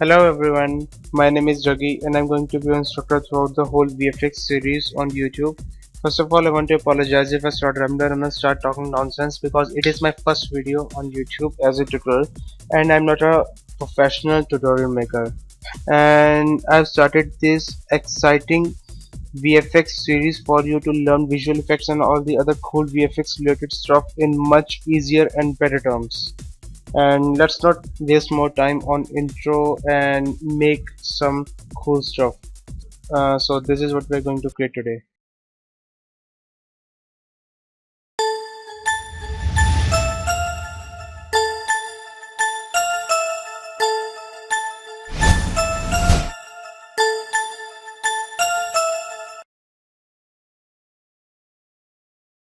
Hello everyone, my name is Jaggi and I'm going to be your instructor throughout the whole VFX series on YouTube. First of all, I want to apologize if I start rambling and start talking nonsense because it is my first video on YouTube as a tutorial and I'm not a professional tutorial maker. And I've started this exciting VFX series for you to learn visual effects and all the other cool VFX related stuff in much easier and better terms. And let's not waste more time on intro and make some cool stuff. So this is what we're going to create today.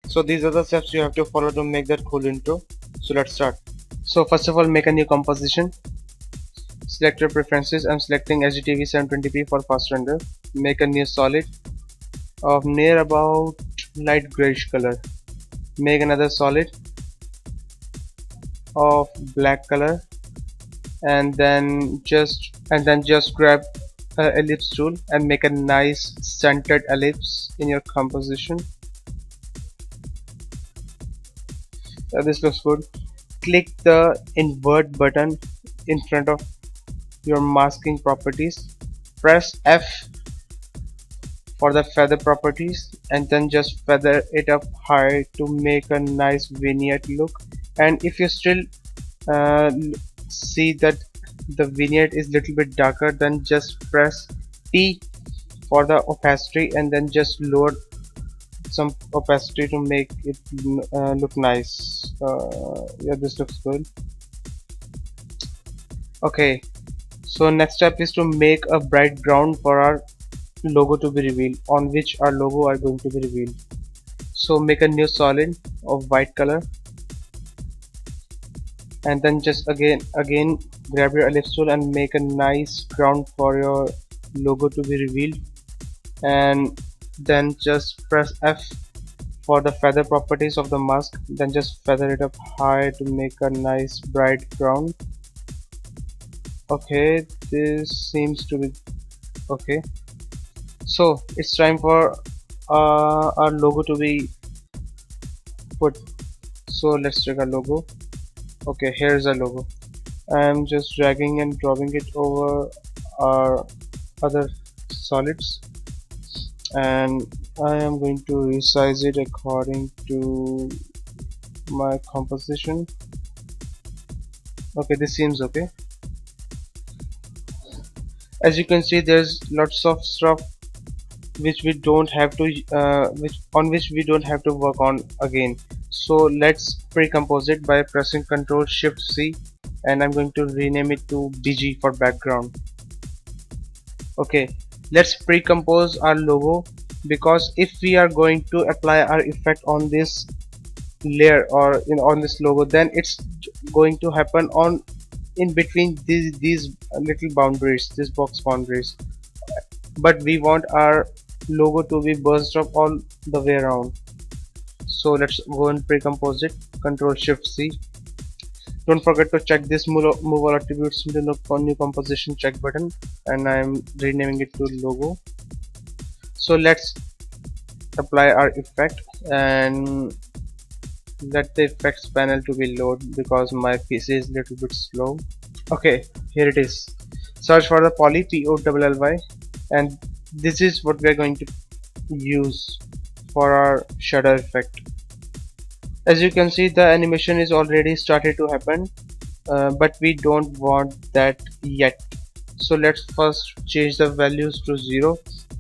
So these are the steps you have to follow to make that cool intro. So let's start. So first of all, make a new composition. Select your preferences. I'm selecting HDTV 720p for fast render. Make a new solid of near about light grayish color. Make another solid of black color, and then just grab ellipse tool and make a nice centered ellipse in your composition. This looks good. Click the invert button in front of your masking properties. Press F for the feather properties and then just feather it up high to make a nice vignette look. And if you still uh, see that the vignette is little bit darker, then just press T for the opacity and then just lower some opacity to make it look nice. Yeah, this looks good. Okay, so next step is to make a bright ground for our logo to be revealed, on which our logo are going to be revealed. So make a new solid of white color and then just again grab your ellipse tool and make a nice ground for your logo to be revealed, and then just press F for the feather properties of the mask, then just feather it up high to make a nice bright ground. Okay, this seems to be okay. So it's time for our logo to be put. So let's check our logo. Okay, here's our logo. I'm just dragging and dropping it over our other solids, and I am going to resize it according to my composition. Okay, this seems okay. As you can see, there's lots of stuff which we don't have to which we don't have to work on again. So let's pre-compose it by pressing Ctrl Shift C, and I'm going to rename it to BG for background. Okay, let's pre-compose our logo, because if we are going to apply our effect on this layer or on this logo, then it's going to happen on in between these little boundaries, these box boundaries, but we want our logo to be burst up all the way around. So let's go and pre-compose it. Control Shift C. Don't forget to check this move all attributes into the new composition check button, and I'm renaming it to logo. So let's apply our effect and let the effects panel to be load, because my PC is a little bit slow. Okay, here it is. Search for the poly, POLLY, and this is what we are going to use for our shadow effect. As you can see, the animation is already started to happen, but we don't want that yet. So let's first change the values to 0,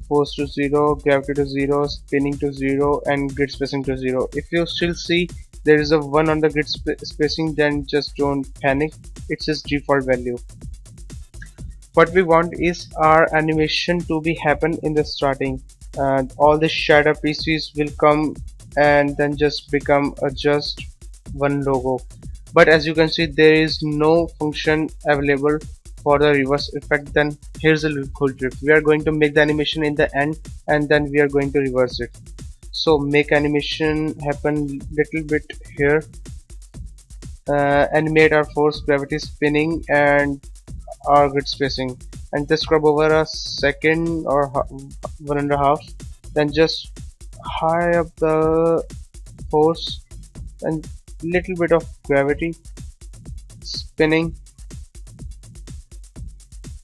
force to 0, gravity to 0, spinning to 0, and grid spacing to 0. If you still see there is a 1 on the grid spacing, then just don't panic, it's just default value. What we want is our animation to be happen in the starting, and all the shadow pieces will come and then just become just one logo. But as you can see, there is no function available for the reverse effect. Then here's a little cool trick. We are going to make the animation in the end, and then we are going to reverse it. So make animation happen little bit here, animate our force, gravity, spinning, and our grid spacing, and just scrub over a second or 1.5, then just high up the force and little bit of gravity spinning,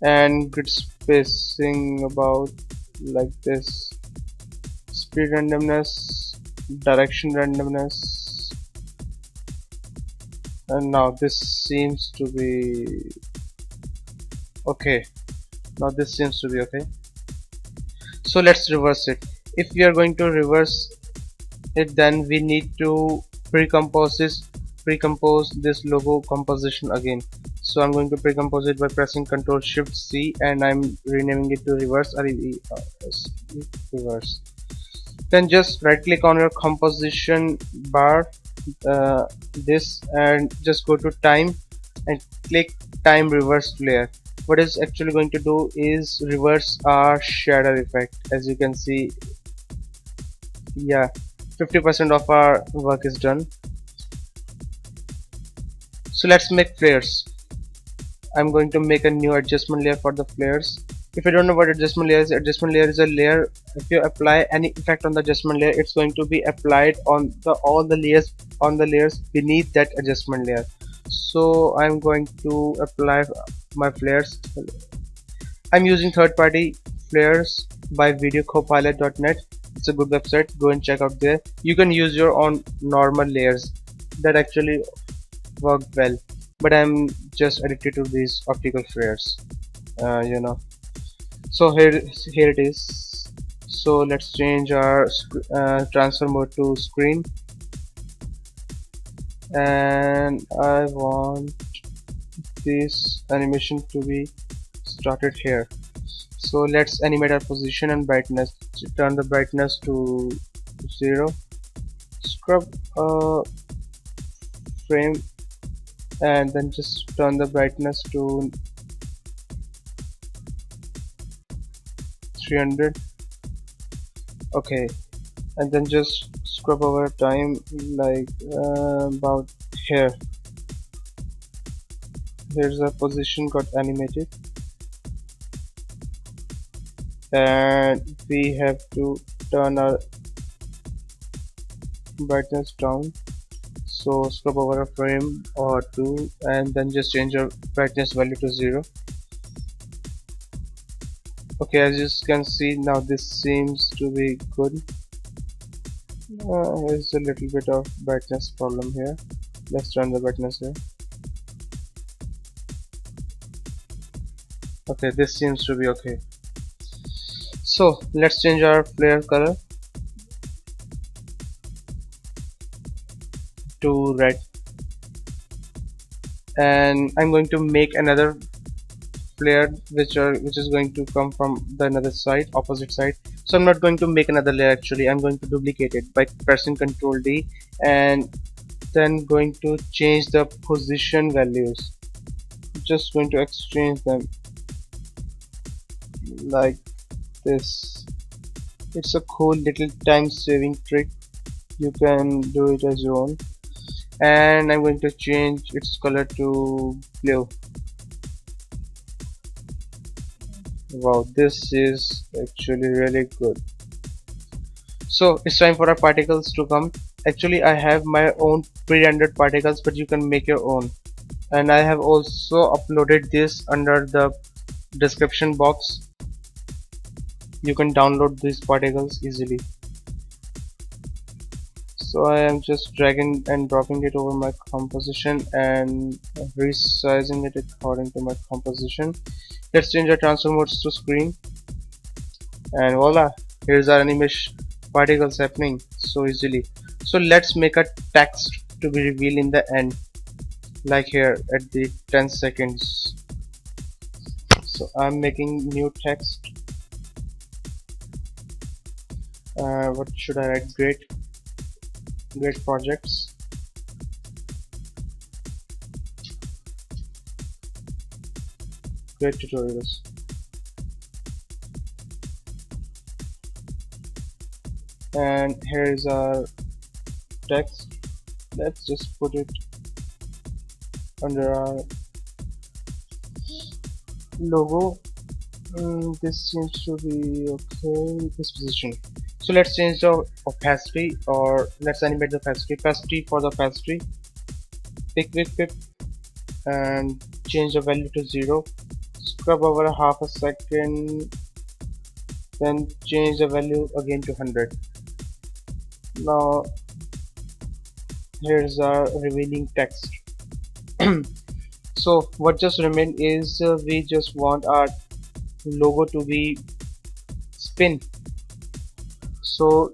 and grid spacing about like this, speed randomness, direction randomness, and now this seems to be okay. Now this seems to be okay. So let's reverse it. If we are going to reverse it, then we need to pre-compose this logo composition again. So I'm going to pre-compose it by pressing Ctrl Shift C, and I'm renaming it to reverse reverse. Then just right click on your composition bar, this, and just go to time and click time reverse layer. What is actually going to do is reverse our shadow effect. As you can see, yeah, 50% of our work is done. So let's make flares. I'm going to make a new adjustment layer for the flares. If you don't know what adjustment layer is a layer. If you apply any effect on the adjustment layer, it's going to be applied on all the layers beneath that adjustment layer. So I'm going to apply my flares. I'm using third-party flares by videocopilot.net. It's a good website. Go and check out there. You can use your own normal layers that actually work well, but I'm just addicted to these optical flares, so here it is. So let's change our transfer mode to screen, and I want this animation to be started here. So let's animate our position and brightness. Turn the brightness to 0, scrub a frame, and then just turn the brightness to 300. Okay, and then just scrub over time like about here. Here's a position got animated, and we have to turn our brightness down. So scrub over a frame or two, and then just change your brightness value to 0. Okay, as you can see, now this seems to be good. There's a little bit of brightness problem here. Let's turn the brightness here. Okay, this seems to be okay. So let's change our flare color to red, and I'm going to make another flare which is going to come from the another side, opposite side. So I'm not going to make another layer, actually I'm going to duplicate it by pressing Ctrl D, and then going to change the position values. Just going to exchange them like this. It's a cool little time saving trick. You can do it as your own. And I'm going to change its color to blue. Wow, this is actually really good. So it's time for our particles to come. Actually I have my own pre-rendered particles, but you can make your own, and I have also uploaded this under the description box. You can download these particles easily. So I am just dragging and dropping it over my composition and resizing it according to my composition. Let's change our transfer modes to screen, and voila, here's our animation particles happening so easily. So let's make a text to be revealed in the end, like here at the 10 seconds. So I'm making new text. What should I write? Great projects. Great tutorials. And here is our text. Let's just put it under our logo. This seems to be okay. This position. So let's change the opacity, or let's animate the opacity. Opacity for the opacity. Pick and change the value to 0. Scrub over a half a second, then change the value again to 100. Now here's our revealing text. So what just remained is we just want our logo to be spin. So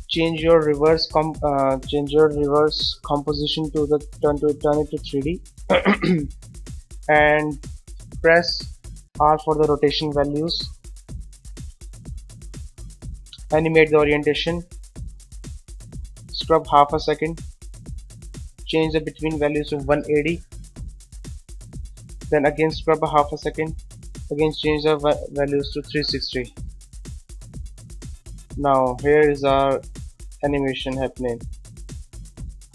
change your reverse composition to the turn it to 3D and press R for the rotation values. Animate the orientation. Scrub half a second. Change the between values to 180. Then again scrub a half a second. Again change the values to 360. Now here is our animation happening.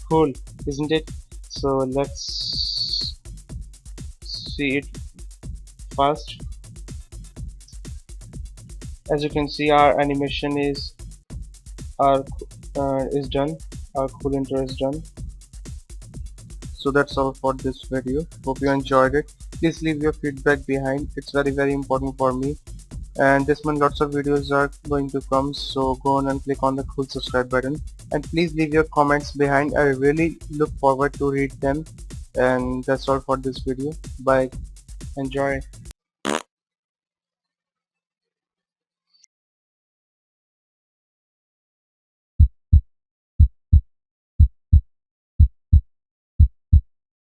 Cool, isn't it? So let's see it first. As you can see, our animation is done. Our cool intro is done. So that's all for this video. Hope you enjoyed it. Please leave your feedback behind. It's very important for me. And this month lots of videos are going to come, so go on and click on the cool subscribe button, and please leave your comments behind. I really look forward to read them. And that's all for this video. Bye. Enjoy.